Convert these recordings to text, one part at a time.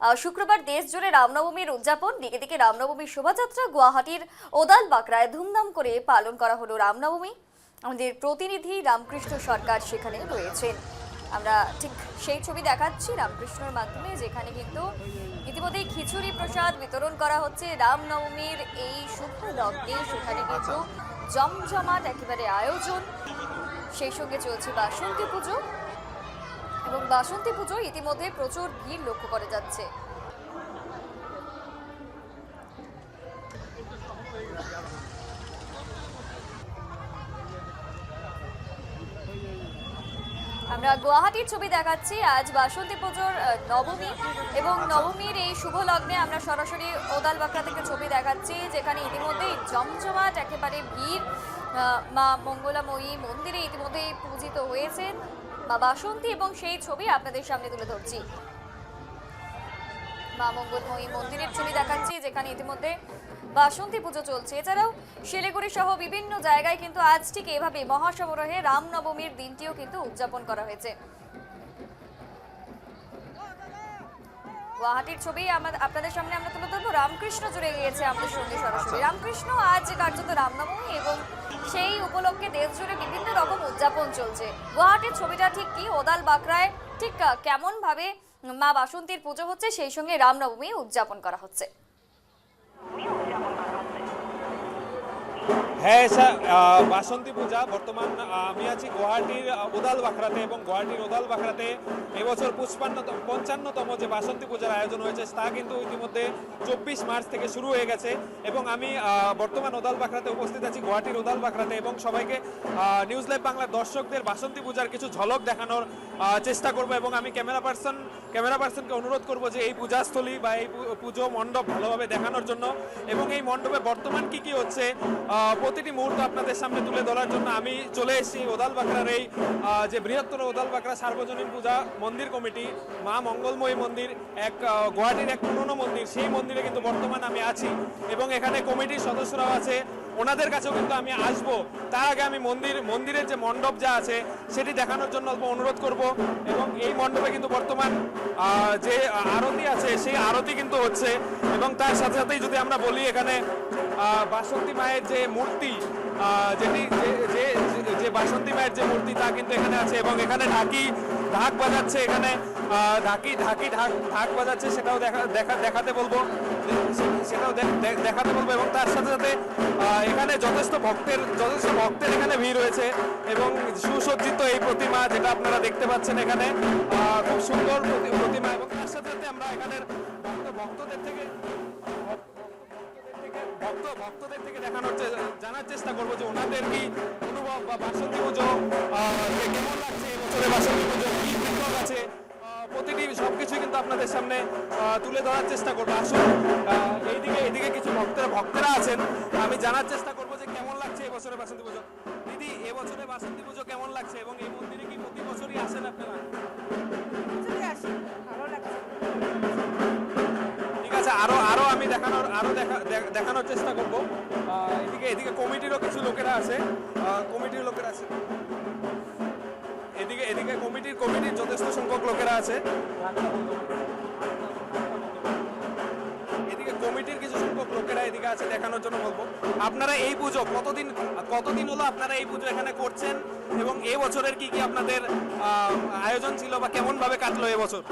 শুক্রবার দেশ জুড়ে রামনবমীর উদযাপন। দিকে দিকে রামনবমীর শোভাযাত্রা গুয়াহাটির ওদাল বাকরায় ধুমধাম করে পালন করা হলো রামনবমী। আমাদের প্রতিনিধি রামকৃষ্ণ সরকার সেখানে রয়েছেন। আমরা ঠিক সেই ছবি দেখাচ্ছি রামকৃষ্ণর মাধ্যমে, যেখানে কিন্তু ইতিমধ্যেই খিচুড়ি প্রসাদ বিতরণ করা হচ্ছে রামনবমীর এই শুভ লগ্নে। সেখানে কিন্তু জমজমাট একেবারে আয়োজন। সেই সঙ্গে চলছে বাসন্তী পুজো, এবং বাসন্তী পুজো ইতিমধ্যে প্রচুর ভিড় লক্ষ্য করা যাচ্ছে। আমরা গুয়াহাটির ছবি দেখাচ্ছি। আজ বাসন্তী পুজোর নবমী, এবং নবমীর এই শুভ লগ্নে আমরা সরাসরি ওদাল বাকরা থেকে ছবি দেখাচ্ছি, যেখানে ইতিমধ্যেই জমজমাট একেবারে ভিড়। মা মঙ্গলাময়ী মন্দিরে ইতিমধ্যেই পূজিত হয়েছেন মা বাসন্তী, এবং সেই ছবি আপনাদের সামনে তুলে ধরছি। মা মঙ্গলময়ী মন্দিরের ছবি দেখাচ্ছি, যেখানে ইতিমধ্যে বাসন্তী পুজো চলছে। এছাড়াও শিলিগুড়ি সহ বিভিন্ন জায়গায় কিন্তু আজ ঠিক এভাবে মহাসমারোহে রামনবমীর দিনটিও কিন্তু উদযাপন করা হয়েছে। গুয়াহাটির ছবি আপনাদের সামনে আমরা তুলে ধরবো। রামকৃষ্ণ জুড়ে গিয়েছে আমাদের সঙ্গে সরাসরি। রামকৃষ্ণ, আজ কার্যত রামনবমী, এবং সেই উপলক্ষে দেশ জুড়ে বিভিন্ন রকম উদযাপন চলছে। গুয়াহাটির ছবিটা ঠিক কি, ওদাল বাকরায় ঠিক কেমন ভাবে মা বাসন্তীর পুজো হচ্ছে, সেই সঙ্গে রামনবমী উদযাপন করা হচ্ছে। হ্যাঁ, বাসন্তী পূজা বর্তমান আমি আছি গুয়াহাটির ওদাল বাকরাতে, এবং গুয়াহাটির ওদাল বাকরাতে এবছর 55তম যে বাসন্তী পূজার আয়োজন হয়েছে তা কিন্তু ইতিমধ্যে 24 মার্চ থেকে শুরু হয়ে গেছে। এবং আমি বর্তমান ওদাল বাকরাতে উপস্থিত আছি, গুয়াহাটির ওদাল বাকরাতে, এবং সবাইকে নিউজ লাইভ বাংলার দর্শকদের বাসন্তী পূজার কিছু ঝলক দেখানোর চেষ্টা করব। এবং আমি ক্যামেরা পার্সনকে অনুরোধ করব যে এই পূজাস্থলী বা এই পুজো মণ্ডপ ভালোভাবে দেখানোর জন্য, এবং এই মণ্ডপে বর্তমান কি কি হচ্ছে প্রতিটি মুহূর্ত আপনাদের সামনে তুলে ধরার জন্য আমি চলে এসেছি ওদাল বাকরার এই যে বৃহত্তর ওদাল বাকরা সার্বজনীন পূজা মন্দির কমিটি মা মঙ্গলময়ী মন্দির, এক গুয়াহাটির এক পুরনো মন্দির, সেই মন্দিরে কিন্তু বর্তমান আমি আছি, এবং এখানে কমিটির সদস্যরাও আছে, ওনাদের কাছেও কিন্তু আমি আসবো। তার আগে আমি মন্দিরের যে মণ্ডপ যা আছে সেটি দেখানোর জন্য অল্প অনুরোধ করব। এবং এই মণ্ডপে কিন্তু বর্তমান যে আরতি আছে সেই আরতি কিন্তু হচ্ছে, এবং তার সাথে সাথেই যদি আমরা বলি এখানে বাসন্তী মায়ের যে মূর্তি, যেটি যে বাসন্তী মায়ের যে মূর্তি তা কিন্তু এখানে আছে, এবং এখানে ঢাক বাজাচ্ছে, এখানে ঢাক বাজাচ্ছে, সেটাও দেখাতে বলবো, এবং তার সাথে সাথে এখানে যথেষ্ট ভক্তের এখানে ভিড় রয়েছে, এবং সুসজ্জিত এই প্রতিমা যেটা আপনারা দেখতে পাচ্ছেন এখানে খুব সুন্দর প্রতিমা। এবং তার সাথে সাথে আমরা এখানের ভক্তদের থেকে জানার চেষ্টা করবো যে ওনাদের কি অনুভব বা বাসন্তী পুজো কেমন লাগছে, এবছরে বাসন্তী পুজো কি পৃথক আছে, প্রতিটি সবকিছুই কিন্তু আপনাদের সামনে তুলে ধরার চেষ্টা করবো। আসুন, এইদিকে কিছু ভক্তরা আছেন, আমি জানার চেষ্টা করবো যে কেমন লাগছে এবছরে বাসন্তী পুজো। দিদি, এবছরে বাসন্তী পুজো কেমন লাগছে, এবং এই মন্দিরে কি প্রতি বছরই আসেন আপনারা? ঠিক আছে, আরো আমি দেখানোর চেষ্টা করব। এদিকে কমিটিরও কিছু লোকেরা আছে, এদিকে কমিটির যথেষ্ট সংখ্যক লোকেরা আছে, এদিকে কমিটির কিছু সংখ্যক লোকেরা এদিকে আছে, দেখানোর জন্য বলবো। আপনারা এই পুজো কতদিন হলো আপনারা এই পুজো এখানে করছেন, এবং এই বছরের কি কি আপনাদের আয়োজন ছিল বা কেমন ভাবে কাটলো এবছর?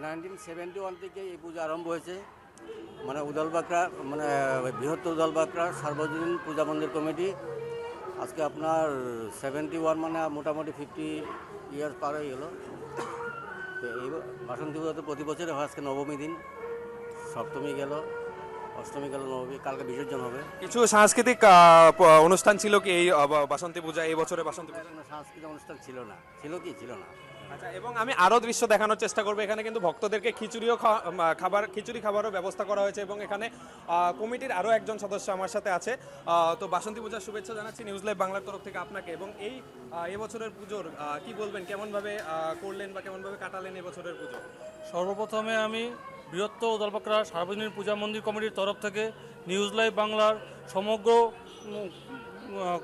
1971 থেকে এই পুজো আরম্ভ হয়েছে, মানে উদাল বাকরা, মানে বৃহত্তর উদাল বাকরা সার্বজনীন পূজা মন্দির কমিটি। আজকে আপনার 71, মানে মোটামুটি 50 ইয়ার্স পার হয়ে গেল। তো এই বাসন্তী পুজো তো প্রতি বছরে হয়। আজকে নবমী দিন, সপ্তমী গেল, অষ্টমী গেল, নবমী, কালকে বিসর্জন হবে। কিছু সাংস্কৃতিক অনুষ্ঠান ছিল কি এই বাসন্তী পূজা, এই বছরে বাসন্তী পূজা? সাংস্কৃতিক অনুষ্ঠান ছিল না। আচ্ছা, এবং আমি আরো দৃশ্য দেখানোর চেষ্টা করবো। এখানে কিন্তু ভক্তদেরকে খিচুড়ি খাবারও ব্যবস্থা করা হয়েছে, এবং এখানে কমিটির আরো একজন সদস্য আমার সাথে আছে। তো বাসন্তী পূজার শুভেচ্ছা জানাচ্ছি নিউজ লাইভ বাংলার তরফ থেকে আপনাকে। এবং এই এবছরের পুজোর কি বলবেন, কেমন ভাবে করলেন বা কেমন ভাবে কাটালেন এবছরের পুজো? সর্বপ্রথমে আমি বৃহত্তর উদাল বাকরা সার্বজনীন পূজা মন্দির কমিটির তরফ থেকে নিউজ লাইভ বাংলার সমগ্র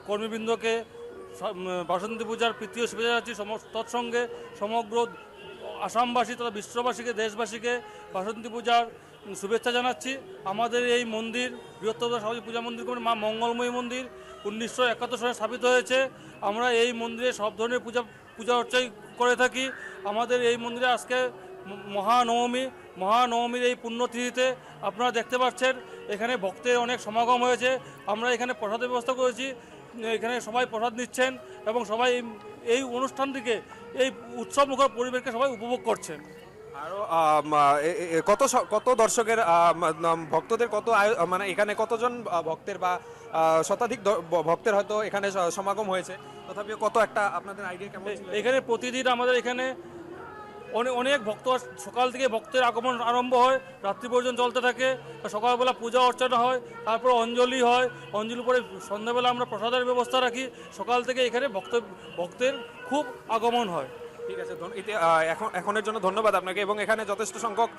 কর্মীবৃন্দকে বাসন্তী পূজার প্রীতীয় শুভেচ্ছা জানাচ্ছি। তৎসঙ্গে সমগ্র আসামবাসী তথা বিশ্ববাসীকে, দেশবাসীকে বাসন্তী পূজার শুভেচ্ছা জানাচ্ছি। আমাদের এই মন্দির বৃহত্তর সার্বজনীন পূজা মন্দির কমিটি মা মঙ্গলময়ী মন্দির 1971 সালে স্থাপিত হয়েছে। আমরা এই মন্দিরে সব ধরনের পূজা অর্চনাই করে থাকি। আমাদের এই মন্দিরে আজকে মহানবমীর এই পুণ্যতিথিতে আপনারা দেখতে পাচ্ছেন এখানে ভক্তের অনেক সমাগম হয়েছে। আমরা এখানে প্রসাদের ব্যবস্থা করেছি, এখানে সবাই প্রসাদ নিচ্ছেন এবং সবাই এই অনুষ্ঠানটিকে, এই উৎসবমুখর পরিবেশকে সবাই উপভোগ করছেন। আরো কত দর্শকের ভক্তদের কত মানে এখানে কতজন ভক্তের বা শতাধিক ভক্তের হয়তো এখানে সমাগম হয়েছে, তথাপিও কত একটা আপনাদের আইডিয়া কেমন ছিল? এখানে প্রতিদিন আমাদের এখানে অনেক ভক্ত সকাল থেকে ভক্তের আগমন আরম্ভ হয়, রাত্রি পর্যন্ত চলতে থাকে। সকালবেলা পূজা অর্চনা হয়, তারপর অঞ্জলি হয়, অঞ্জলি পরে সন্ধ্যাবেলা আমরা প্রসাদের ব্যবস্থা রাখি। সকাল থেকে এখানে ভক্তের খুব আগমন হয়। ঠিক আছে, এখনের জন্য ধন্যবাদ আপনাকে। এবং এখানে যথেষ্ট সংখ্যক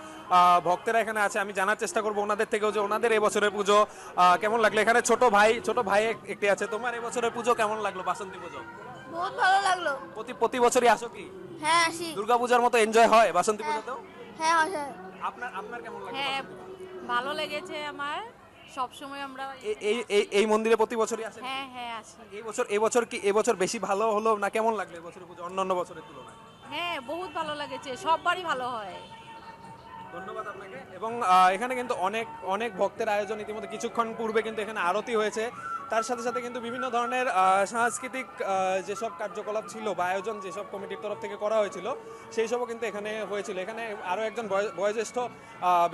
ভক্তেরা এখানে আছে, আমি জানার চেষ্টা করবো ওনাদের থেকেও যে ওনাদের এই বছরের পুজো কেমন লাগলো। এখানে ছোট ভাই একটি আছে। তোমার এই বছরের পুজো কেমন লাগলো, বাসন্তী পুজো? বহুত ভালো লাগলো। প্রতি বছরই আসো কি? হ্যাঁ আসি। দুর্গাপূজার মতো এনজয় হয় বাসন্তী পুজোতেও? হ্যাঁ আসে। আপনার কেমন লাগে? হ্যাঁ ভালো লেগেছে আমার, সব সময় আমরা এই মন্দিরে প্রতি বছরই আসেন? হ্যাঁ আসি। এবছর বেশি ভালো হলো না, কেমন লাগলো এবছরের পুজো অন্যান্য বছরের তুলনায়? হ্যাঁ বহুত ভালো লেগেছে, সববারই ভালো হয়। ধন্যবাদ আপনাকে। এবং এখানে কিন্তু অনেক ভক্তের আয়োজন, ইতিমধ্যে কিছুক্ষণ পূর্বে কিন্তু এখানে আরতি হয়েছে। তার সাথে সাথে কিন্তু বিভিন্ন ধরনের সাংস্কৃতিক যেসব কার্যকলাপ ছিল বা আয়োজন যেসব কমিটির তরফ থেকে করা হয়েছিল সেই সবও কিন্তু এখানে হয়েছিল। এখানে আরও একজন বয়োজ্যেষ্ঠ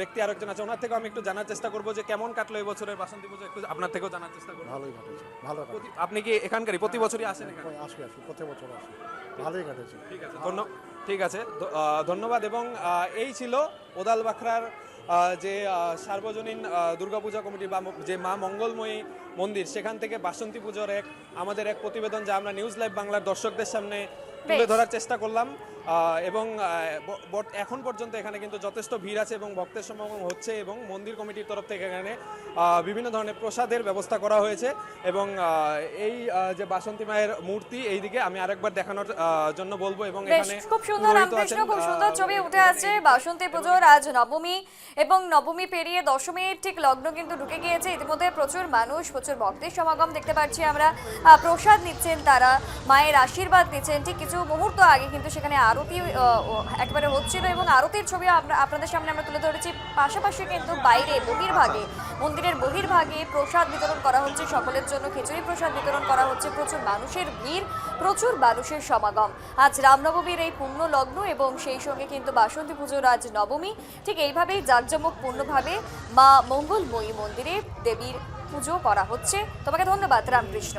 ব্যক্তি আরেকজন আছে, ওনার থেকেও আমি একটু জানার চেষ্টা করবো যে কেমন কাটলো এই বছরের বাসন্তী পুজো, একটু আপনার থেকেও জানার চেষ্টা করবো। ভালোই কাটেছে, ভালো কাটেছে। আপনি কি এখানকারই, প্রতি বছরই আসেন এখানে? আসি প্রতি বছর আসি, ভালোই কাটেছে। ঠিক আছে, ধন্যবাদ। এবং এই ছিল ওদালবাখরার যে সার্বজনীন দুর্গাপূজা কমিটি বা যে মা মঙ্গলময়ী মন্দির, সেখান থেকে বাসন্তী পুজোর আমাদের এক প্রতিবেদন যা আমরা নিউজ লাইভ বাংলার দর্শকদের সামনে তুলে ধরার চেষ্টা করলাম। এবং এখন পর্যন্ত এখানে কিন্তু যথেষ্ট ভিড় আছে এবং ভক্তের সমাগম হচ্ছে। এবং মন্দির কমিটির তরফ থেকে এখানে বিভিন্ন ধরনের প্রসাদের ব্যবস্থা করা হয়েছে। এবং এই যে বাসন্তী মায়ের মূর্তি, এইদিকে আমি আরেকবার দেখানোর জন্য বলবো। এবং এখানে খুব সুন্দর রামকৃষ্ণ, খুব সুন্দর ছবি উঠে আছে বাসন্তী পুজোর। আজ নবমী এবং নবমী পেরিয়ে দশমীর ঠিক লগ্ন কিন্তু ঢুকে গিয়েছে। ইতিমধ্যে প্রচুর মানুষ, প্রচুর ভক্তের সমাগম দেখতে পাচ্ছি আমরা। প্রসাদ নিচ্ছেন তারা, মায়ের আশীর্বাদ নিচ্ছেন। ঠিক কিছু মুহূর্ত আগে কিন্তু সেখানে আরতি একেবারে হচ্ছিল এবং আরতির ছবিও আপনাদের সামনে আমরা তুলে ধরেছি। পাশাপাশি কিন্তু বাইরে বহির্ভাগে, মন্দিরের বহির্ভাগে প্রসাদ বিতরণ করা হচ্ছে সকলের জন্য, খিচুড়ি প্রসাদ বিতরণ করা হচ্ছে। প্রচুর মানুষের ভিড়, প্রচুর মানুষের সমাগম। আজ রামনবমীর এই পুণ্য লগ্ন এবং সেই সঙ্গে কিন্তু বাসন্তী পুজোর আজ নবমী। ঠিক এইভাবেই জাঁকজমকপূর্ণভাবে মা মঙ্গলময়ী মন্দিরে দেবীর পুজো করা হচ্ছে। তোমাকে ধন্যবাদ রামকৃষ্ণ।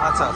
আচ্ছা।